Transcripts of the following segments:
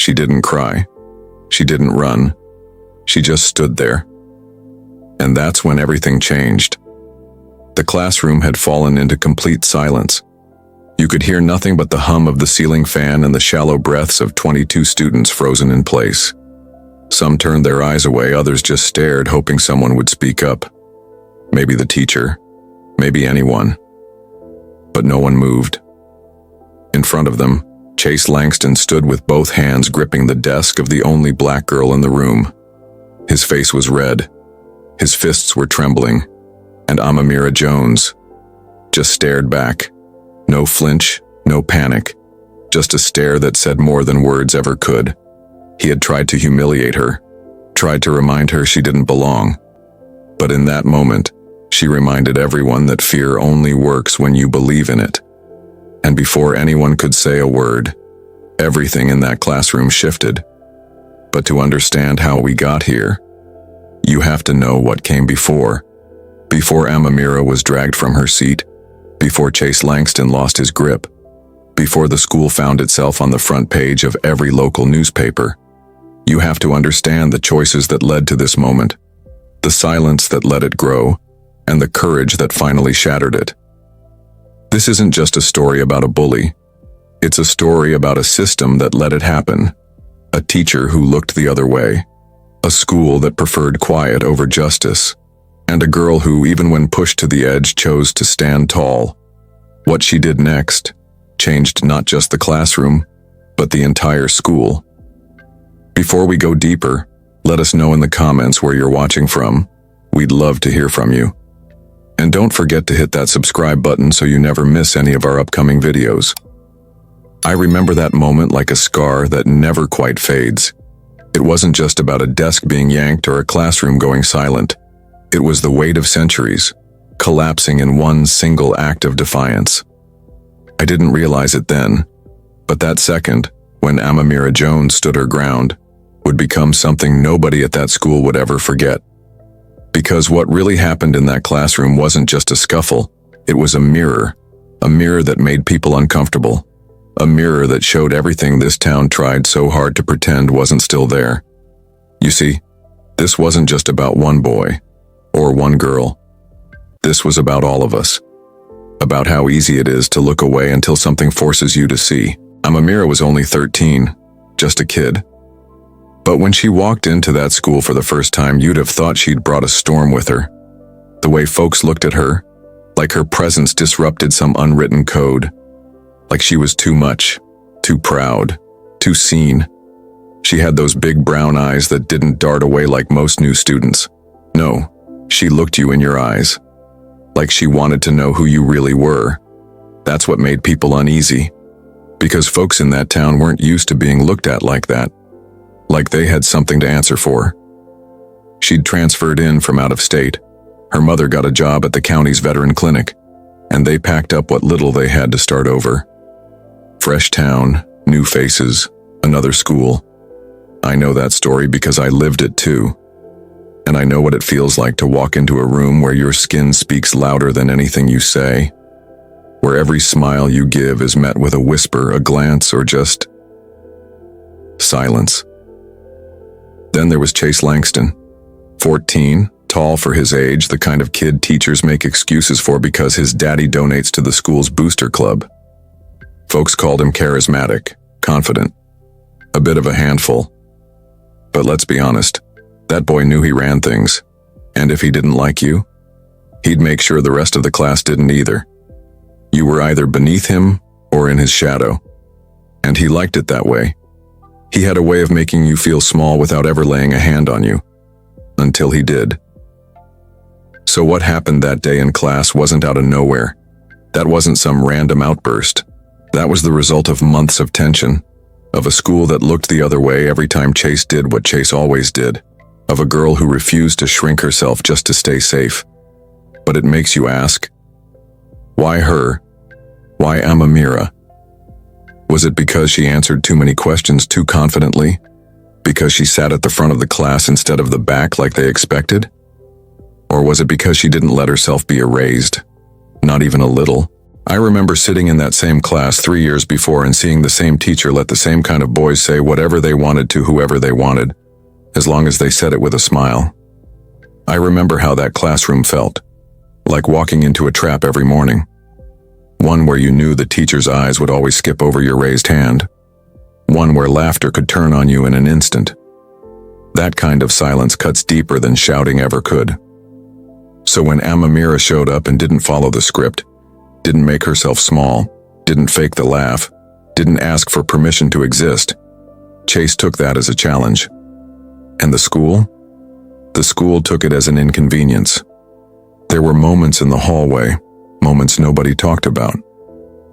She didn't cry. She didn't run. She just stood there. And that's when everything changed. The classroom had fallen into complete silence. You could hear nothing but the hum of the ceiling fan and the shallow breaths of 22 students frozen in place. Some turned their eyes away, others just stared, hoping someone would speak up. Maybe the teacher, maybe anyone. But no one moved. In front of them, Chase Langston stood with both hands gripping the desk of the only black girl in the room. His face was red. His fists were trembling. And Amamira Jones just stared back. No flinch, no panic. Just a stare that said more than words ever could. He had tried to humiliate her, tried to remind her she didn't belong. But in that moment, she reminded everyone that fear only works when you believe in it. And before anyone could say a word, everything in that classroom shifted. But to understand how we got here, you have to know what came before. Before Amamira was dragged from her seat, before Chase Langston lost his grip, before the school found itself on the front page of every local newspaper. You have to understand the choices that led to this moment, the silence that let it grow, and the courage that finally shattered it. This isn't just a story about a bully. It's a story about a system that let it happen, a teacher who looked the other way, a school that preferred quiet over justice, and a girl who, even when pushed to the edge, chose to stand tall. What she did next changed not just the classroom, but the entire school. Before we go deeper, let us know in the comments where you're watching from. We'd love to hear from you. And don't forget to hit that subscribe button so you never miss any of our upcoming videos. I remember that moment like a scar that never quite fades. It wasn't just about a desk being yanked or a classroom going silent. It was the weight of centuries, collapsing in one single act of defiance. I didn't realize it then, but that second, when Amamira Jones stood her ground, would become something nobody at that school would ever forget. Because what really happened in that classroom wasn't just a scuffle, it was a mirror that made people uncomfortable, a mirror that showed everything this town tried so hard to pretend wasn't still there. You see, this wasn't just about one boy, or one girl. This was about all of us. About how easy it is to look away until something forces you to see. Amamira was only 13, just a kid. But when she walked into that school for the first time, you'd have thought she'd brought a storm with her. The way folks looked at her, like her presence disrupted some unwritten code. Like she was too much, too proud, too seen. She had those big brown eyes that didn't dart away like most new students. No, she looked you in your eyes. Like she wanted to know who you really were. That's what made people uneasy. Because folks in that town weren't used to being looked at like that. Like they had something to answer for. She'd transferred in from out of state. Her mother got a job at the county's veteran clinic, and they packed up what little they had to start over. Fresh town, new faces, another school. I know that story because I lived it too. And I know what it feels like to walk into a room where your skin speaks louder than anything you say, where every smile you give is met with a whisper, a glance, or just silence. Then there was Chase Langston, 14, tall for his age, the kind of kid teachers make excuses for because his daddy donates to the school's booster club. Folks called him charismatic, confident, a bit of a handful. But let's be honest, that boy knew he ran things, and if he didn't like you, he'd make sure the rest of the class didn't either. You were either beneath him or in his shadow, and he liked it that way. He had a way of making you feel small without ever laying a hand on you, until he did. So what happened that day in class wasn't out of nowhere. That wasn't some random outburst. That was the result of months of tension, of a school that looked the other way every time Chase did what Chase always did, of a girl who refused to shrink herself just to stay safe. But it makes you ask, why her? Why Amamira? Was it because she answered too many questions too confidently? Because she sat at the front of the class instead of the back like they expected? Or was it because she didn't let herself be erased? Not even a little. I remember sitting in that same class 3 years before and seeing the same teacher let the same kind of boys say whatever they wanted to whoever they wanted, as long as they said it with a smile. I remember how that classroom felt, like walking into a trap every morning. One where you knew the teacher's eyes would always skip over your raised hand. One where laughter could turn on you in an instant. That kind of silence cuts deeper than shouting ever could. So when Amamira showed up and didn't follow the script, didn't make herself small, didn't fake the laugh, didn't ask for permission to exist, Chase took that as a challenge. And the school? The school took it as an inconvenience. There were moments in the hallway, moments nobody talked about.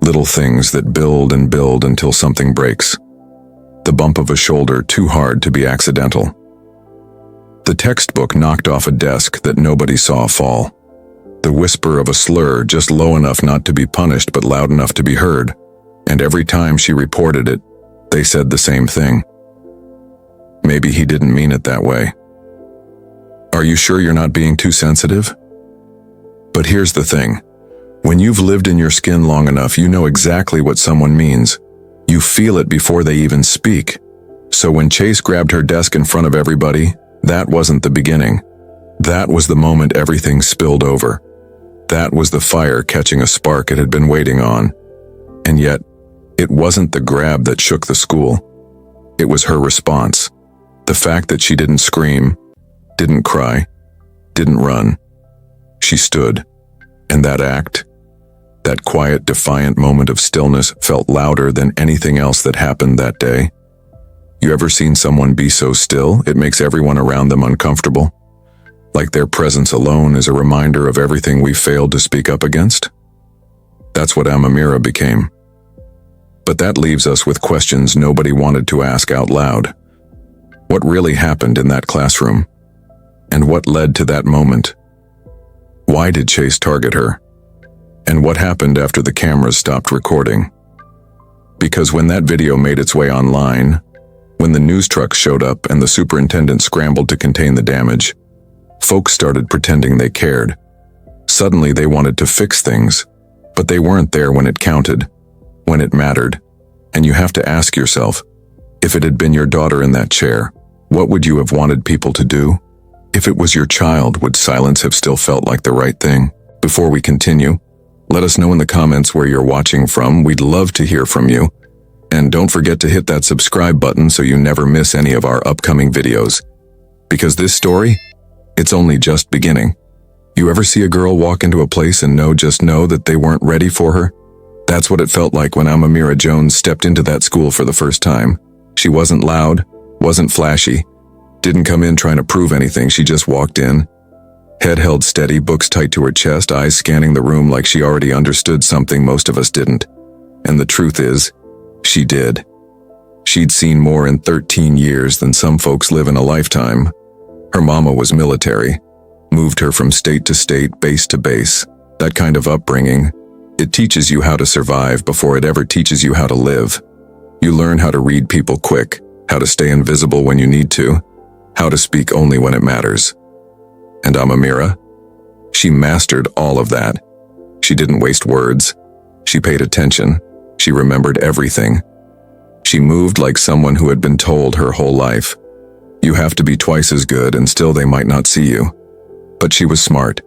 Little things that build and build until something breaks. The bump of a shoulder too hard to be accidental. The textbook knocked off a desk that nobody saw fall. The whisper of a slur just low enough not to be punished but loud enough to be heard. And every time she reported it, they said the same thing. Maybe he didn't mean it that way. Are you sure you're not being too sensitive? But here's the thing. When you've lived in your skin long enough, you know exactly what someone means. You feel it before they even speak. So when Chase grabbed her desk in front of everybody, that wasn't the beginning. That was the moment everything spilled over. That was the fire catching a spark it had been waiting on. And yet, it wasn't the grab that shook the school. It was her response. The fact that she didn't scream, didn't cry, didn't run. She stood. And that act, that quiet, defiant moment of stillness felt louder than anything else that happened that day. You ever seen someone be so still, it makes everyone around them uncomfortable? Like their presence alone is a reminder of everything we failed to speak up against? That's what Amamira became. But that leaves us with questions nobody wanted to ask out loud. What really happened in that classroom? And what led to that moment? Why did Chase target her? And what happened after the cameras stopped recording? Because when that video made its way online, when the news trucks showed up and the superintendent scrambled to contain the damage, folks started pretending they cared. Suddenly they wanted to fix things, but they weren't there when it counted, when it mattered. And you have to ask yourself, if it had been your daughter in that chair, what would you have wanted people to do? If it was your child, would silence have still felt like the right thing? Before we continue, let us know in the comments where you're watching from. We'd love to hear from you. And don't forget to hit that subscribe button so you never miss any of our upcoming videos. Because this story, it's only just beginning. You ever see a girl walk into a place and just know that they weren't ready for her? That's what it felt like when Amamira Jones stepped into that school for the first time. She wasn't loud, wasn't flashy, didn't come in trying to prove anything. She just walked in, head held steady, books tight to her chest, eyes scanning the room like she already understood something most of us didn't. And the truth is, she did. She'd seen more in 13 years than some folks live in a lifetime. Her mama was military, moved her from state to state, base to base. That kind of upbringing, it teaches you how to survive before it ever teaches you how to live. You learn how to read people quick, how to stay invisible when you need to, how to speak only when it matters. And Amamira? She mastered all of that. She didn't waste words. She paid attention. She remembered everything. She moved like someone who had been told her whole life. You have to be twice as good and still they might not see you. But she was smart.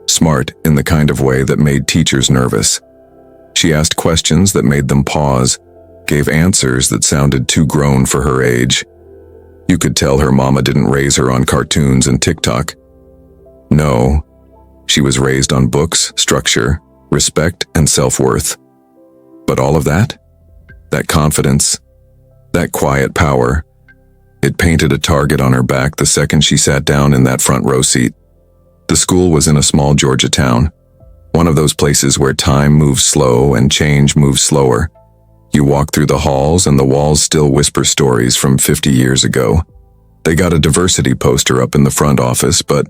Smart in the kind of way that made teachers nervous. She asked questions that made them pause, gave answers that sounded too grown for her age. You could tell her mama didn't raise her on cartoons and TikTok. No, she was raised on books, structure, respect, and self-worth. But all of that? That confidence, that quiet power, it painted a target on her back the second she sat down in that front row seat. The school was in a small Georgia town, one of those places where time moves slow and change moves slower. You walk through the halls and the walls still whisper stories from 50 years ago. They got a diversity poster up in the front office, but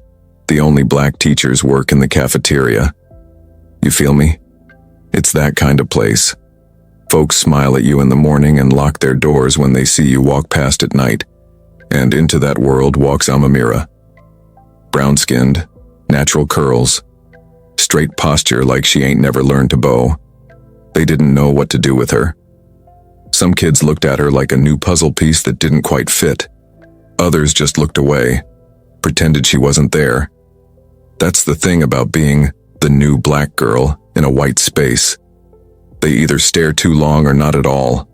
the only black teachers work in the cafeteria. You feel me? It's that kind of place. Folks smile at you in the morning and lock their doors when they see you walk past at night. And into that world walks Amamira. Brown-skinned, natural curls, straight posture like she ain't never learned to bow. They didn't know what to do with her. Some kids looked at her like a new puzzle piece that didn't quite fit. Others just looked away, pretended she wasn't there. That's the thing about being the new black girl in a white space. They either stare too long or not at all,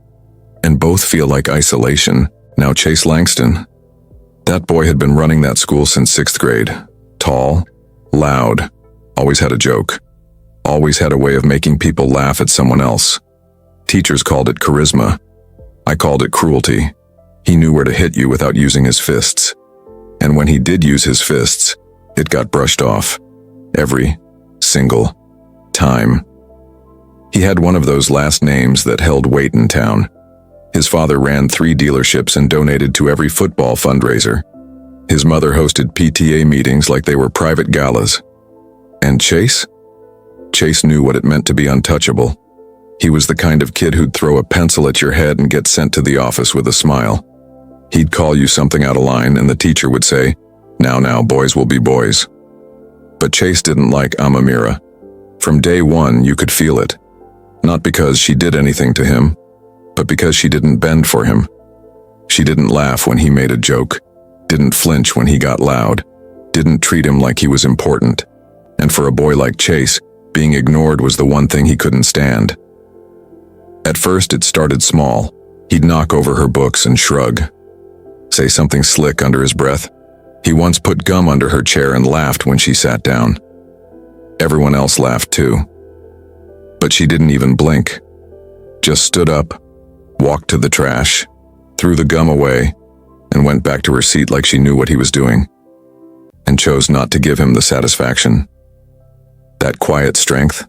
and both feel like isolation. Now Chase Langston. That boy had been running that school since 6th grade. Tall, loud, always had a joke. Always had a way of making people laugh at someone else. Teachers called it charisma. I called it cruelty. He knew where to hit you without using his fists. And when he did use his fists, it got brushed off. Every single time. He had one of those last names that held weight in town. His father ran 3 dealerships and donated to every football fundraiser. His mother hosted PTA meetings like they were private galas. And Chase? Chase knew what it meant to be untouchable. He was the kind of kid who'd throw a pencil at your head and get sent to the office with a smile. He'd call you something out of line and the teacher would say, Now, boys will be boys." But Chase didn't like Amamira. From day one, you could feel it. Not because she did anything to him, but because she didn't bend for him. She didn't laugh when he made a joke, didn't flinch when he got loud, didn't treat him like he was important. And for a boy like Chase, being ignored was the one thing he couldn't stand. At first, it started small. He'd knock over her books and shrug, say something slick under his breath. He once put gum under her chair and laughed when she sat down. Everyone else laughed too. But she didn't even blink. Just stood up, walked to the trash, threw the gum away, and went back to her seat like she knew what he was doing, and chose not to give him the satisfaction. That quiet strength,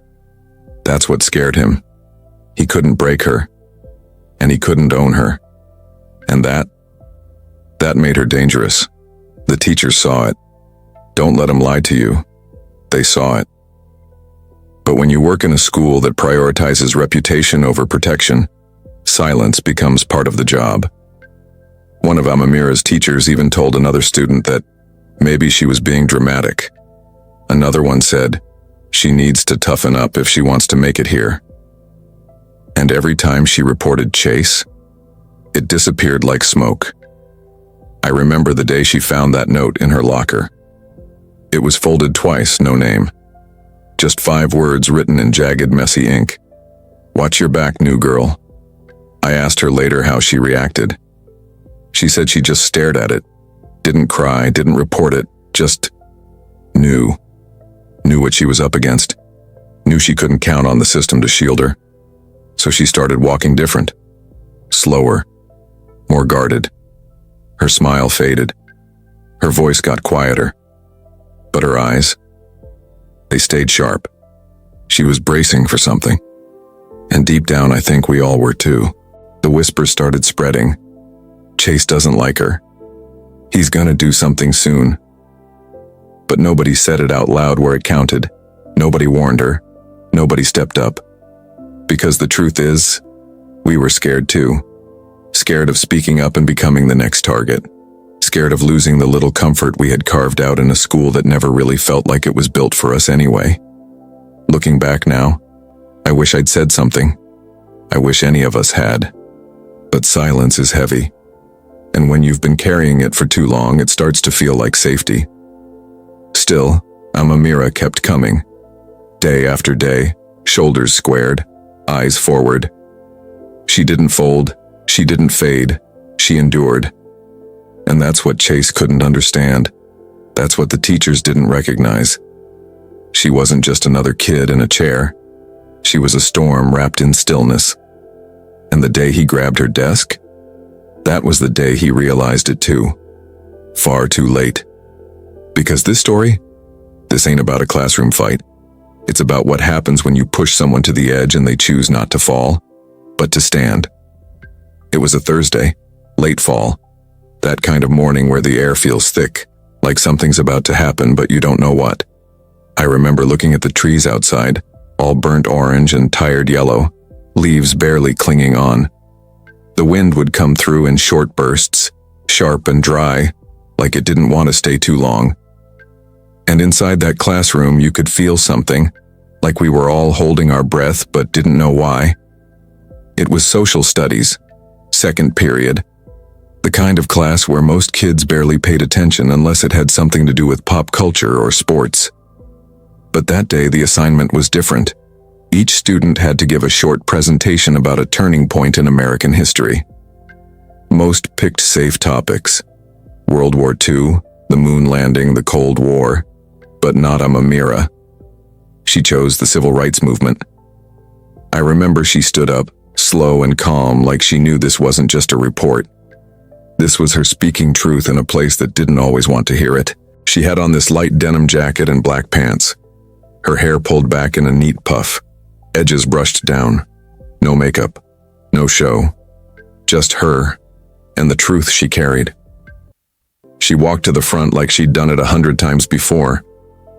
that's what scared him. He couldn't break her, and he couldn't own her. And that made her dangerous. The teachers saw it. Don't let them lie to you. They saw it. But when you work in a school that prioritizes reputation over protection, silence becomes part of the job. One of Amamira's teachers even told another student that maybe she was being dramatic. Another one said, she needs to toughen up if she wants to make it here. And every time she reported Chase, it disappeared like smoke. I remember the day she found that note in her locker. It was folded twice, no name. Just 5 words written in jagged, messy ink. "Watch your back, new girl." I asked her later how she reacted. She said she just stared at it, didn't cry, didn't report it, just knew what she was up against, knew she couldn't count on the system to shield her. So she started walking different, slower, more guarded. Her smile faded. Her voice got quieter. But her eyes, they stayed sharp. She was bracing for something. And deep down, I think we all were too. The whispers started spreading. Chase doesn't like her. He's gonna do something soon. But nobody said it out loud where it counted. Nobody warned her. Nobody stepped up. Because the truth is, we were scared too. Scared of speaking up and becoming the next target. Scared of losing the little comfort we had carved out in a school that never really felt like it was built for us anyway. Looking back now, I wish I'd said something. I wish any of us had. But silence is heavy. And when you've been carrying it for too long, it starts to feel like safety. Still, Amamira kept coming. Day after day, shoulders squared, eyes forward. She didn't fold. She didn't fade. She endured. And that's what Chase couldn't understand. That's what the teachers didn't recognize. She wasn't just another kid in a chair. She was a storm wrapped in stillness. And the day he grabbed her desk, that was the day he realized it too. Far too late. Because this story, this ain't about a classroom fight. It's about what happens when you push someone to the edge and they choose not to fall, but to stand. It was a Thursday, late fall. That kind of morning where the air feels thick, like something's about to happen but you don't know what. I remember looking at the trees outside, all burnt orange and tired yellow, leaves barely clinging on. The wind would come through in short bursts, sharp and dry, like it didn't want to stay too long. And inside that classroom you could feel something, like we were all holding our breath but didn't know why. It was social studies, second period, the kind of class where most kids barely paid attention unless it had something to do with pop culture or sports. But that day the assignment was different. Each student had to give a short presentation about a turning point in American history. Most picked safe topics: World War II, the moon landing, the Cold War, but not Amamira. She chose the civil rights movement. I remember she stood up, slow and calm, like she knew this wasn't just a report. This was her speaking truth in a place that didn't always want to hear it. She had on this light denim jacket and black pants. Her hair pulled back in a neat puff, edges brushed down. No makeup, no show. Just her, and the truth she carried. She walked to the front like she'd done it 100 times before,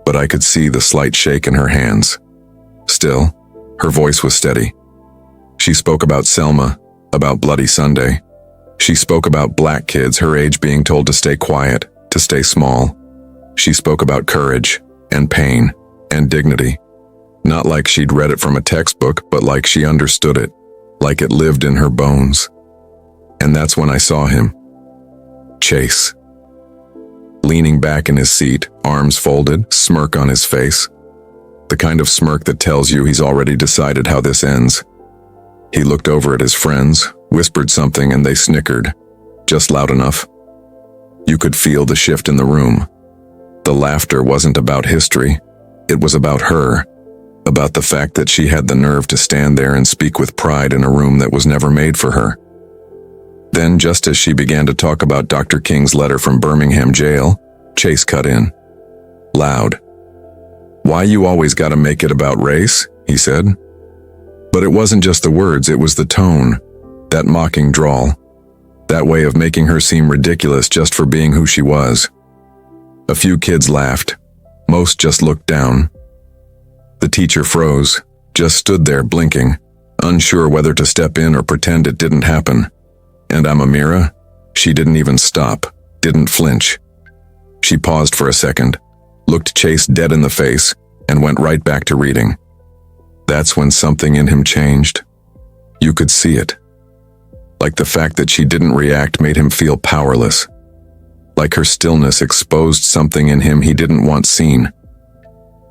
but I could see the slight shake in her hands. Still, her voice was steady. She spoke about Selma, about Bloody Sunday. She spoke about black kids her age being told to stay quiet, to stay small. She spoke about courage, and pain, and dignity. Not like she'd read it from a textbook, but like she understood it, like it lived in her bones. And that's when I saw him. Chase. Leaning back in his seat, arms folded, smirk on his face. The kind of smirk that tells you he's already decided how this ends. He looked over at his friends, whispered something, and they snickered, just loud enough. You could feel the shift in the room. The laughter wasn't about history. It was about her, about the fact that she had the nerve to stand there and speak with pride in a room that was never made for her. Then, just as she began to talk about Dr. King's letter from Birmingham jail, Chase cut in. Loud. "Why you always gotta make it about race?" he said. But it wasn't just the words, it was the tone, that mocking drawl, that way of making her seem ridiculous just for being who she was. A few kids laughed. Most just looked down. The teacher froze, just stood there blinking, unsure whether to step in or pretend it didn't happen. And Amamira? She didn't even stop, didn't flinch. She paused for a second, looked Chase dead in the face, and went right back to reading. That's when something in him changed. You could see it. Like the fact that she didn't react made him feel powerless. Like her stillness exposed something in him he didn't want seen.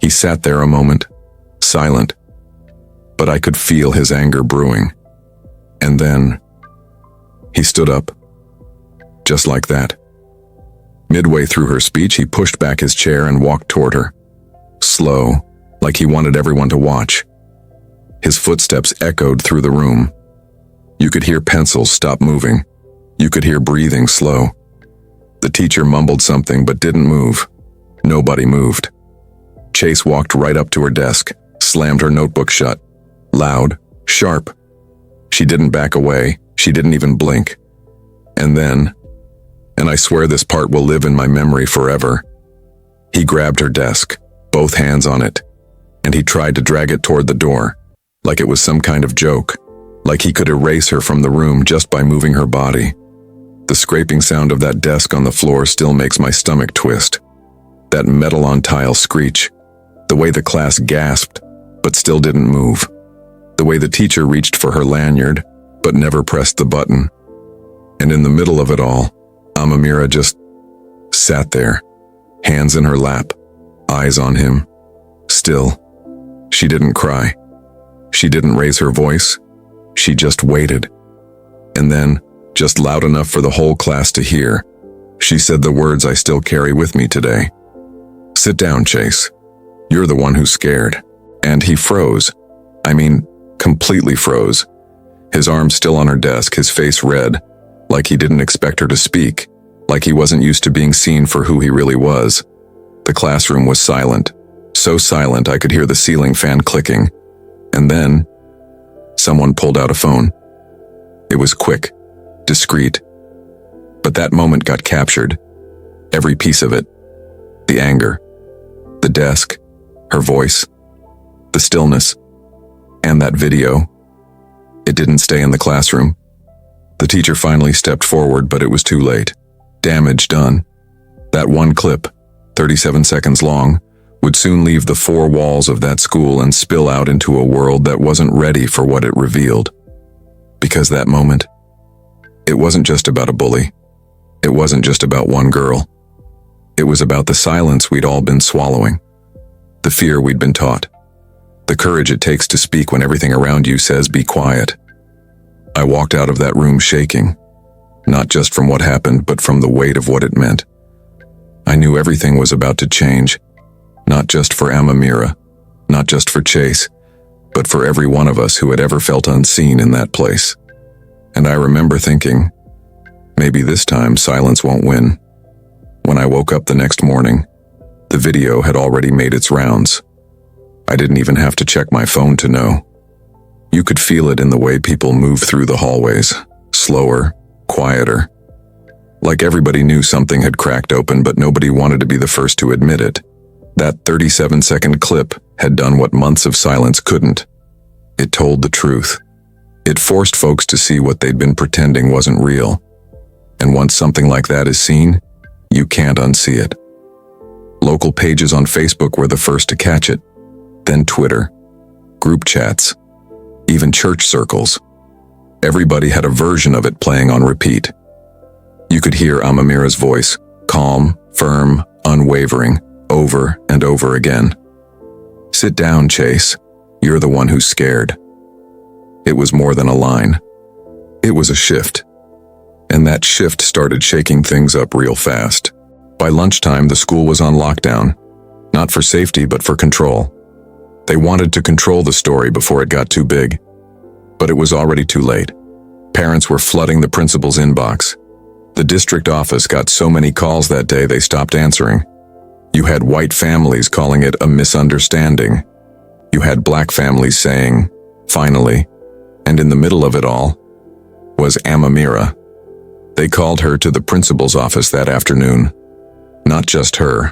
He sat there a moment, silent, but I could feel his anger brewing. And then, he stood up. Just like that. Midway through her speech, he pushed back his chair and walked toward her. Slow, like he wanted everyone to watch. His footsteps echoed through the room. You could hear pencils stop moving. You could hear breathing slow. The teacher mumbled something but didn't move. Nobody moved. Chase walked right up to her desk, slammed her notebook shut. Loud, sharp. She didn't back away. She didn't even blink. And then, and I swear this part will live in my memory forever, he grabbed her desk, both hands on it, and he tried to drag it toward the door, like it was some kind of joke, like he could erase her from the room just by moving her body. The scraping sound of that desk on the floor still makes my stomach twist. That metal on tile screech, the way the class gasped, but still didn't move, the way the teacher reached for her lanyard, but never pressed the button. And in the middle of it all, Amamira just sat there, hands in her lap, eyes on him. Still, she didn't cry. She didn't raise her voice. She just waited. And then, just loud enough for the whole class to hear, she said the words I still carry with me today. "Sit down, Chase. You're the one who's scared." And he froze. I mean, completely froze. His arms still on her desk, his face red, like he didn't expect her to speak, like he wasn't used to being seen for who he really was. The classroom was silent, so silent I could hear the ceiling fan clicking. And then, someone pulled out a phone. It was quick, discreet. But that moment got captured. Every piece of it. The anger, the desk, her voice, the stillness, and that video. It didn't stay in the classroom. The teacher finally stepped forward, but it was too late. Damage done. That one clip, 37 seconds long, would soon leave the four walls of that school and spill out into a world that wasn't ready for what it revealed. Because that moment, it wasn't just about a bully. It wasn't just about one girl. It was about the silence we'd all been swallowing, the fear we'd been taught, the courage it takes to speak when everything around you says be quiet. I walked out of that room shaking, not just from what happened, but from the weight of what it meant. I knew everything was about to change, not just for Amamira, not just for Chase, but for every one of us who had ever felt unseen in that place. And I remember thinking, maybe this time silence won't win. When I woke up the next morning, the video had already made its rounds. I didn't even have to check my phone to know. You could feel it in the way people moved through the hallways, slower, quieter. Like everybody knew something had cracked open, but nobody wanted to be the first to admit it. That 37-second clip had done what months of silence couldn't. It told the truth. It forced folks to see what they'd been pretending wasn't real. And once something like that is seen, you can't unsee it. Local pages on Facebook were the first to catch it, then Twitter, group chats, even church circles. Everybody had a version of it playing on repeat. You could hear Amamira's voice, calm, firm, unwavering, over and over again. "Sit down, Chase. You're the one who's scared." It was more than a line. It was a shift. And that shift started shaking things up real fast. By lunchtime, the school was on lockdown, not for safety, but for control. They wanted to control the story before it got too big. But it was already too late. Parents were flooding the principal's inbox. The district office got so many calls that day they stopped answering. You had white families calling it a misunderstanding. You had black families saying, "Finally." And in the middle of it all was Amamira. They called her to the principal's office that afternoon. Not just her.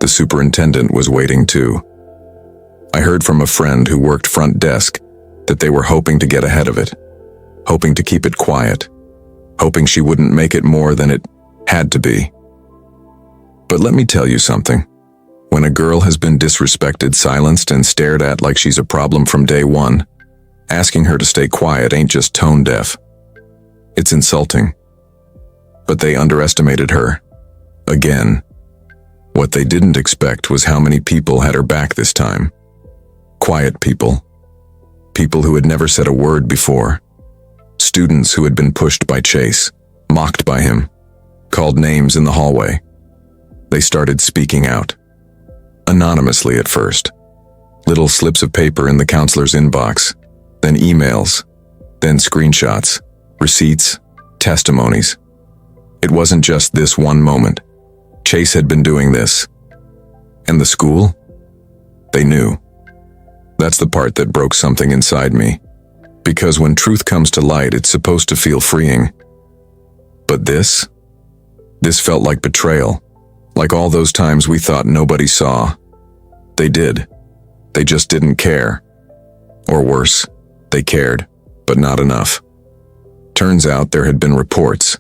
The superintendent was waiting too. I heard from a friend who worked front desk that they were hoping to get ahead of it, hoping to keep it quiet, hoping she wouldn't make it more than it had to be. But let me tell you something. When a girl has been disrespected, silenced, and stared at like she's a problem from day one, asking her to stay quiet ain't just tone deaf. It's insulting. But they underestimated her. Again. What they didn't expect was how many people had her back this time. Quiet people. People who had never said a word before. Students who had been pushed by Chase, mocked by him, called names in the hallway. They started speaking out. Anonymously at first. Little slips of paper in the counselor's inbox, then emails, then screenshots, receipts, testimonies. It wasn't just this one moment. Chase had been doing this. And the school? They knew. That's the part that broke something inside me. Because when truth comes to light, it's supposed to feel freeing. But this felt like betrayal. Like all those times we thought nobody saw. They did. They just didn't care. Or worse, they cared, but not enough. Turns out there had been reports.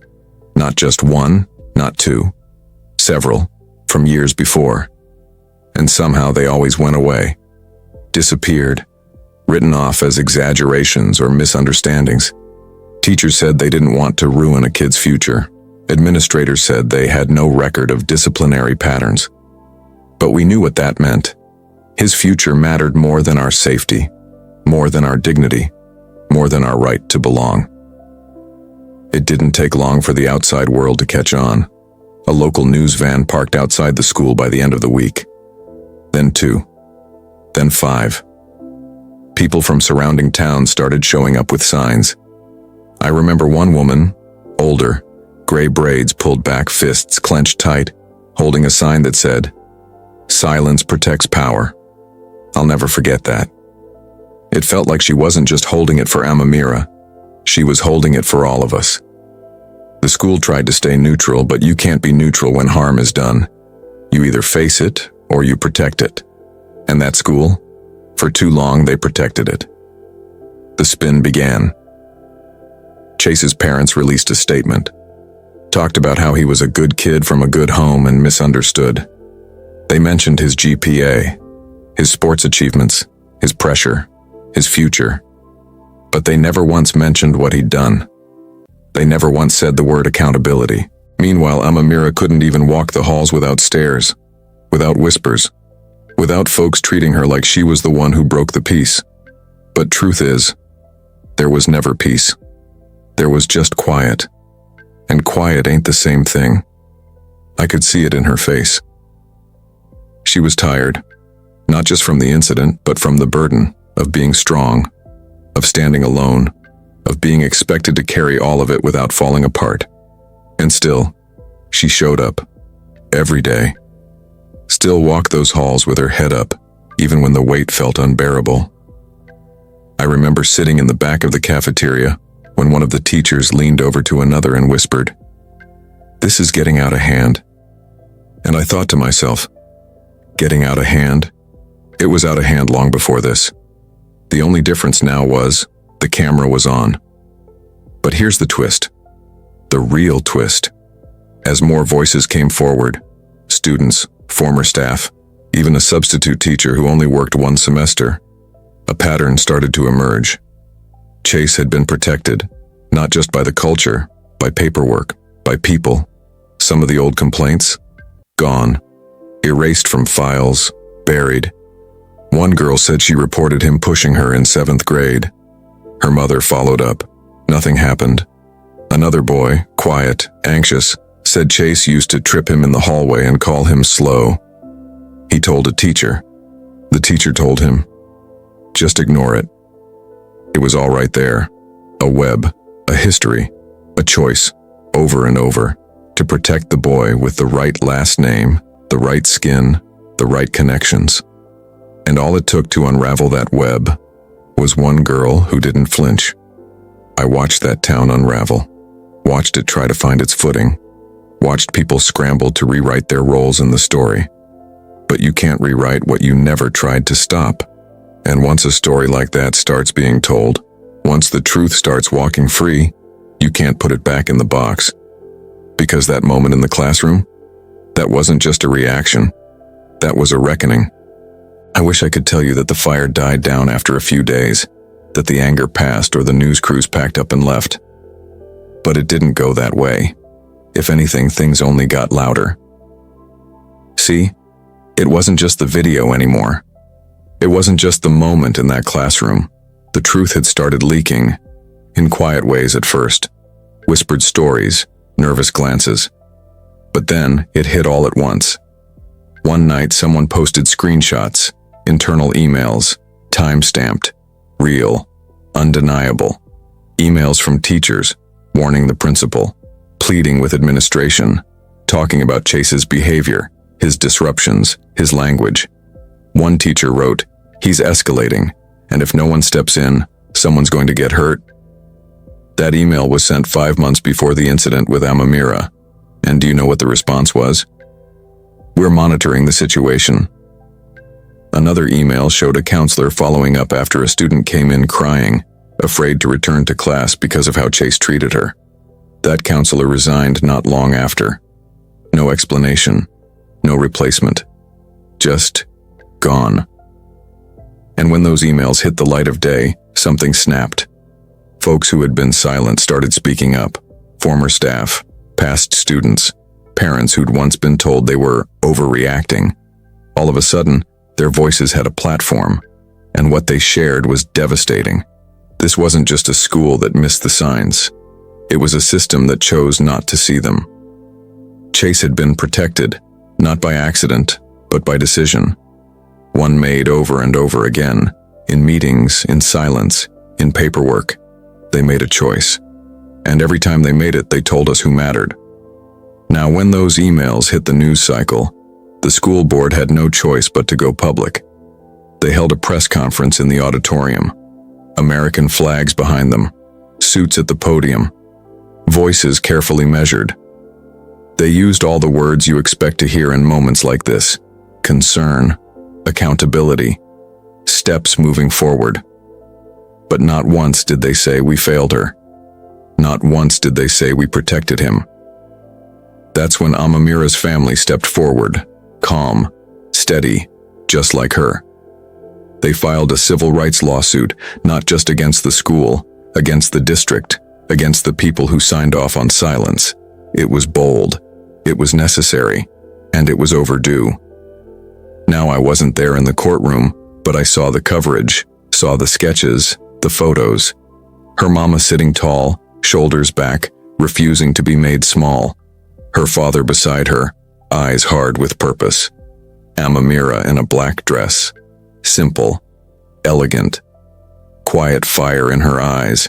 Not just one, not two. Several, from years before. And somehow they always went away. Disappeared. Written off as exaggerations or misunderstandings. Teachers said they didn't want to ruin a kid's future. Administrators said they had no record of disciplinary patterns. But we knew what that meant. His future mattered more than our safety, more than our dignity, more than our right to belong. It didn't take long for the outside world to catch on. A local news van parked outside the school by the end of the week. Then 2. Then 5. People from surrounding towns started showing up with signs. I remember one woman, older, gray braids pulled back, fists clenched tight, holding a sign that said, "Silence protects power." I'll never forget that. It felt like she wasn't just holding it for Amamira. She was holding it for all of us. The school tried to stay neutral, but you can't be neutral when harm is done. You either face it or you protect it. And that school? For too long, they protected it. The spin began. Chase's parents released a statement. Talked about how he was a good kid from a good home and misunderstood. They mentioned his GPA, his sports achievements, his pressure, his future. But they never once mentioned what he'd done. They never once said the word accountability. Meanwhile, Amamira couldn't even walk the halls without stares, without whispers, without folks treating her like she was the one who broke the peace. But truth is, there was never peace. There was just quiet. And quiet ain't the same thing. I could see it in her face. She was tired, not just from the incident, but from the burden of being strong, of standing alone, of being expected to carry all of it without falling apart. And still, she showed up, every day. Still walked those halls with her head up, even when the weight felt unbearable. I remember sitting in the back of the cafeteria when one of the teachers leaned over to another and whispered, "This is getting out of hand." And I thought to myself, getting out of hand? It was out of hand long before this. The only difference now was the camera was on. But here's the twist. The real twist. As more voices came forward, students, former staff, even a substitute teacher who only worked one semester, a pattern started to emerge. Chase had been protected, not just by the culture, by paperwork, by people. Some of the old complaints? Gone. Erased from files, buried. One girl said she reported him pushing her in 7th grade. Her mother followed up. Nothing happened. Another boy, quiet, anxious, said Chase used to trip him in the hallway and call him slow. He told a teacher. The teacher told him, "Just ignore it." It was all right there. A web, a history, a choice, over and over, to protect the boy with the right last name, the right skin, the right connections. And all it took to unravel that web was one girl who didn't flinch. I watched that town unravel, watched it try to find its footing, watched people scramble to rewrite their roles in the story. But you can't rewrite what you never tried to stop. And once a story like that starts being told, once the truth starts walking free, you can't put it back in the box. Because that moment in the classroom, that wasn't just a reaction, that was a reckoning. I wish I could tell you that the fire died down after a few days, that the anger passed or the news crews packed up and left. But it didn't go that way. If anything, things only got louder. See, it wasn't just the video anymore. It wasn't just the moment in that classroom. The truth had started leaking, in quiet ways at first. Whispered stories, nervous glances. But then it hit all at once. One night someone posted screenshots, internal emails, time-stamped, real, undeniable. Emails from teachers, warning the principal, pleading with administration, talking about Chase's behavior, his disruptions, his language. One teacher wrote, "He's escalating, and if no one steps in, someone's going to get hurt." That email was sent 5 months before the incident with Amamira. And do you know what the response was? "We're monitoring the situation." Another email showed a counselor following up after a student came in crying, afraid to return to class because of how Chase treated her. That counselor resigned not long after. No explanation, no replacement. Just gone. And when those emails hit the light of day, something snapped. Folks who had been silent started speaking up. Former staff, past students, parents who'd once been told they were overreacting. All of a sudden, their voices had a platform, and what they shared was devastating. This wasn't just a school that missed the signs. It was a system that chose not to see them. Chase had been protected, not by accident, but by decision. One made over and over again, in meetings, in silence, in paperwork. They made a choice. And every time they made it, they told us who mattered. Now, when those emails hit the news cycle, the school board had no choice but to go public. They held a press conference in the auditorium. American flags behind them, suits at the podium, voices carefully measured. They used all the words you expect to hear in moments like this: concern, accountability, steps moving forward. But not once did they say we failed her. Not once did they say we protected him. That's when Amamira's family stepped forward, calm, steady, just like her. They filed a civil rights lawsuit, not just against the school, against the district, against the people who signed off on silence. It was bold, it was necessary, and it was overdue. Now I wasn't there in the courtroom, but I saw the coverage, saw the sketches, the photos. Her mama sitting tall, shoulders back, refusing to be made small. Her father beside her, eyes hard with purpose. Amamira in a black dress. Simple, elegant, quiet fire in her eyes.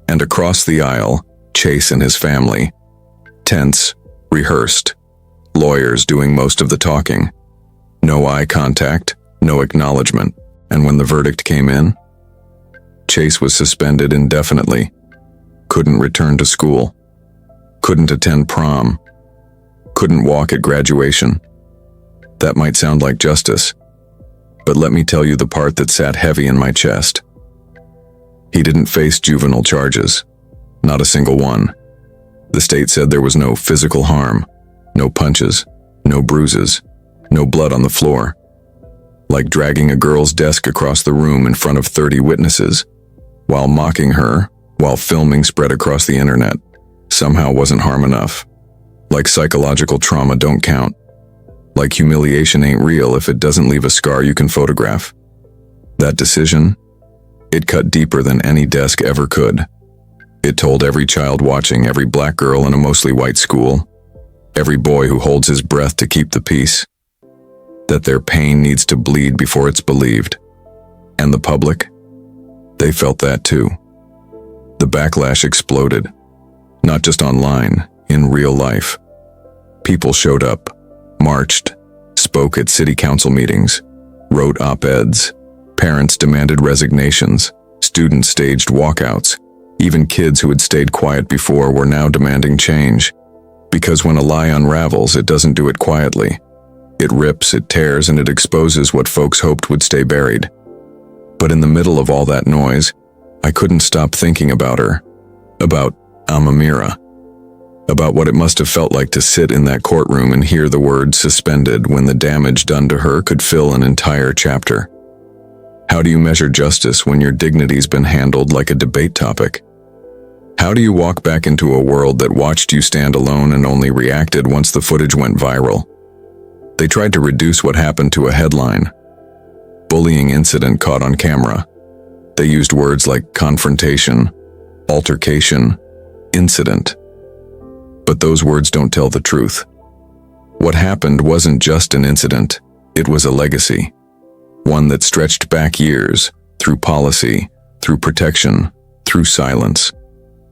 And across the aisle, Chase and his family. Tense, rehearsed. Lawyers doing most of the talking. No eye contact, no acknowledgement. And when the verdict came in, Chase was suspended indefinitely. Couldn't return to school. Couldn't attend prom. Couldn't walk at graduation. That might sound like justice, but let me tell you the part that sat heavy in my chest. He didn't face juvenile charges. Not a single one. The state said there was no physical harm, no punches, no bruises, no blood on the floor. Like dragging a girl's desk across the room in front of 30 witnesses, while mocking her, while filming spread across the internet, somehow wasn't harm enough. Like psychological trauma don't count. Like humiliation ain't real if it doesn't leave a scar you can photograph. That decision, it cut deeper than any desk ever could. It told every child watching, every black girl in a mostly white school, every boy who holds his breath to keep the peace, that their pain needs to bleed before it's believed. And the public? They felt that too. The backlash exploded. Not just online, in real life. People showed up, marched, spoke at city council meetings, wrote op-eds. Parents demanded resignations. Students staged walkouts. Even kids who had stayed quiet before were now demanding change. Because when a lie unravels, it doesn't do it quietly. It rips, it tears, and it exposes what folks hoped would stay buried. But in the middle of all that noise, I couldn't stop thinking about her. About Amamira. About what it must have felt like to sit in that courtroom and hear the word suspended when the damage done to her could fill an entire chapter. How do you measure justice when your dignity's been handled like a debate topic? How do you walk back into a world that watched you stand alone and only reacted once the footage went viral? They tried to reduce what happened to a headline. Bullying incident caught on camera. They used words like confrontation, altercation, incident. But those words don't tell the truth. What happened wasn't just an incident, it was a legacy. One that stretched back years, through policy, through protection, through silence.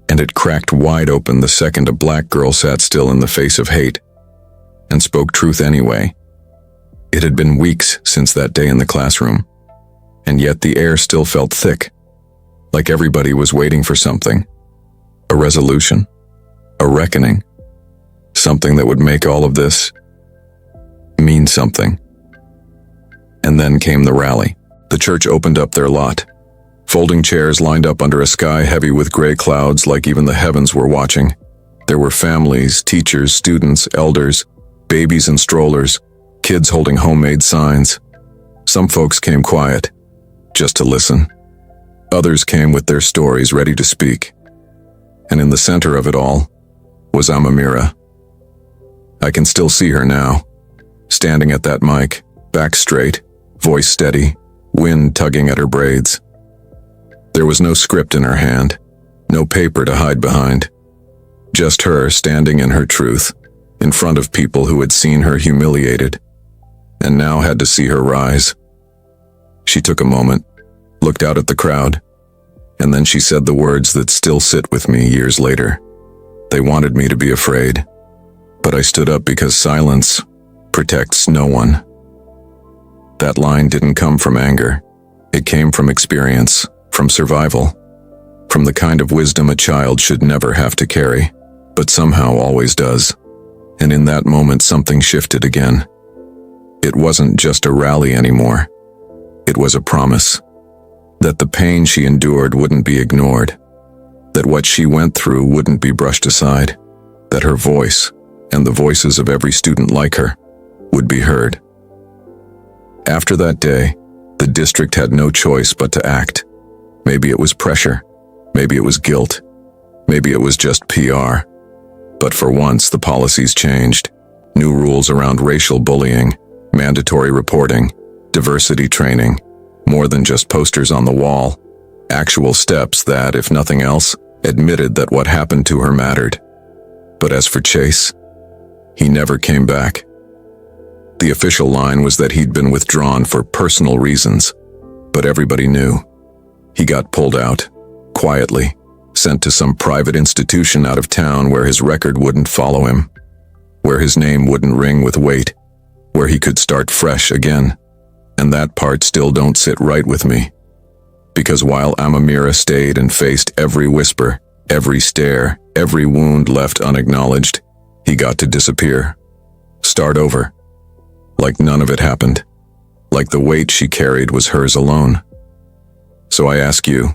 And it cracked wide open the second a black girl sat still in the face of hate and spoke truth anyway. It had been weeks since that day in the classroom, and yet the air still felt thick, like everybody was waiting for something. A resolution, a reckoning, something that would make all of this mean something. And then came the rally. The church opened up their lot. Folding chairs lined up under a sky heavy with gray clouds like even the heavens were watching. There were families, teachers, students, elders, babies in strollers, kids holding homemade signs. Some folks came quiet, just to listen. Others came with their stories ready to speak. And in the center of it all was Amamira. I can still see her now, standing at that mic, back straight, voice steady, wind tugging at her braids. There was no script in her hand, no paper to hide behind. Just her standing in her truth, in front of people who had seen her humiliated, and now had to see her rise. She took a moment, looked out at the crowd, and then she said the words that still sit with me years later. They wanted me to be afraid, but I stood up because silence protects no one. That line didn't come from anger. It came from experience, from survival, from the kind of wisdom a child should never have to carry, but somehow always does. And in that moment, something shifted again. It wasn't just a rally anymore. It was a promise. That the pain she endured wouldn't be ignored. That what she went through wouldn't be brushed aside. That her voice, and the voices of every student like her, would be heard. After that day, the district had no choice but to act. Maybe it was pressure. Maybe it was guilt. Maybe it was just PR. But for once, the policies changed. New rules around racial bullying, mandatory reporting, diversity training, more than just posters on the wall. Actual steps that, if nothing else, admitted that what happened to her mattered. But as for Chase, he never came back. The official line was that he'd been withdrawn for personal reasons, but everybody knew. He got pulled out, quietly, sent to some private institution out of town where his record wouldn't follow him, where his name wouldn't ring with weight, where he could start fresh again. And that part still don't sit right with me. Because while Amamira stayed and faced every whisper, every stare, every wound left unacknowledged, he got to disappear. Start over. Like none of it happened. Like the weight she carried was hers alone. So I ask you,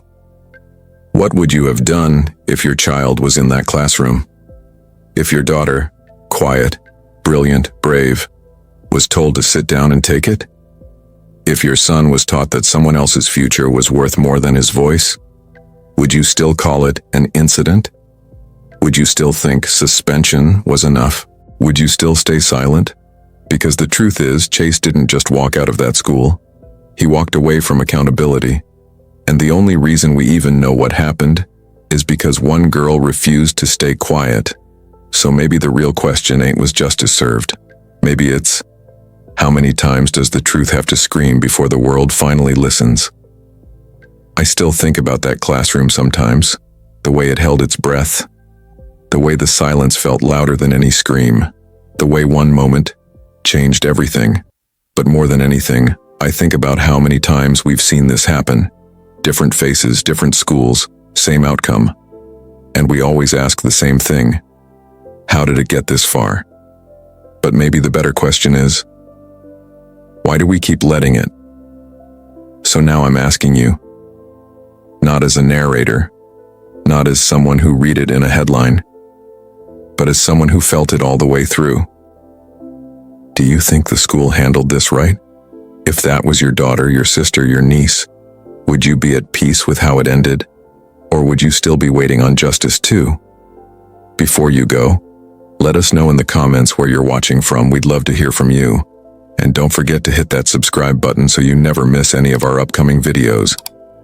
what would you have done if your child was in that classroom? If your daughter, quiet, brilliant, brave, was told to sit down and take it? If your son was taught that someone else's future was worth more than his voice, would you still call it an incident? Would you still think suspension was enough? Would you still stay silent? Because the truth is, Chase didn't just walk out of that school. He walked away from accountability. And the only reason we even know what happened is because one girl refused to stay quiet. So maybe the real question ain't was justice served. Maybe it's, how many times does the truth have to scream before the world finally listens? I still think about that classroom sometimes, the way it held its breath, the way the silence felt louder than any scream, the way one moment changed everything. But more than anything, I think about how many times we've seen this happen. Different faces, different schools, same outcome. And we always ask the same thing. How did it get this far? But maybe the better question is, why do we keep letting it? So now I'm asking you, not as a narrator, not as someone who read it in a headline, but as someone who felt it all the way through. Do you think the school handled this right? If that was your daughter, your sister, your niece, would you be at peace with how it ended? Or would you still be waiting on justice too? Before you go, let us know in the comments where you're watching from. We'd love to hear from you. And don't forget to hit that subscribe button so you never miss any of our upcoming videos.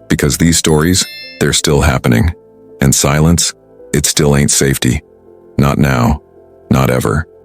Because these stories, they're still happening. And silence, it still ain't safety. Not now. Not ever.